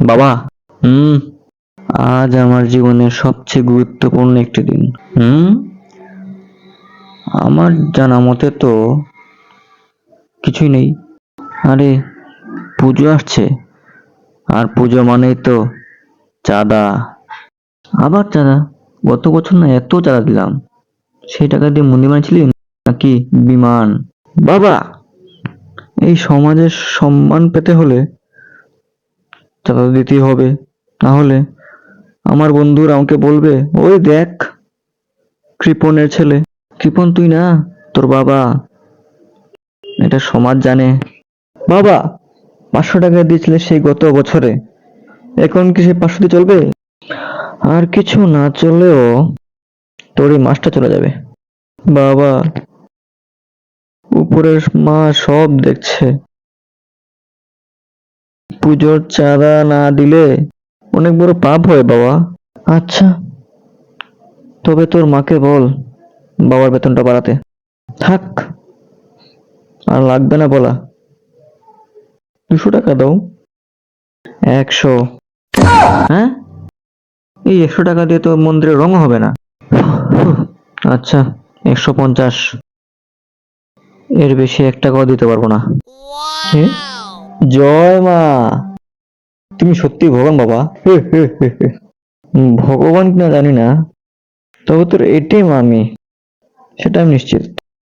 বাবা। হুম। আজ আমার জীবনের সবচেয়ে গুরুত্বপূর্ণ একটি দিন। হুম। আমার জানা মতে তো কিছুই নেই। আরে, পুজো আসছে, আর পুজো মানেই তো চাঁদা। আবার চাঁদা? গত বছর না এত চাঁদা দিলাম, সেই টাকা দিয়ে মন্দির বানিয়েছিলি নাকি বিমান? বাবা, এই সমাজের সম্মান পেতে হলে চাঁদা দিতেই হবে, না হলে আমার বন্ধুরা আমাকে বলবে, ওই দেখ কৃপণের ছেলে। কৃপণ তুই না, তোর বাবা। এটা সমাজ জানে। বাবা, 500 টাকা দিয়েছিলে সেই গত বছরে, এখন কি সে 500 দিয়ে চলবে? আর কিছু না চলেও তোর এই মাসটা চলে যাবে। বাবা, উপরের মা সব দেখছে। পুজোর চাঁদা না দিলে অনেক বড় পাপ হয় বাবা। আচ্ছা, তবে তোর মাকে বল বাবার বেতনটা বাড়াতে। থাক, আর লাগবে না বলা। 200 টাকা দাও। 100? হ্যাঁ, এই 100 টাকা দিয়ে তো মন্দিরের রং হবে না। আচ্ছা, 150। এর বেশি 1 টাকাও দিতে পারবো না। হে, জয় মা। তুমি সত্যি ভগবান বাবা। ভগবান কিনা জানি না, তবে তোর এটিএম আমি, সেটা আমি নিশ্চিত।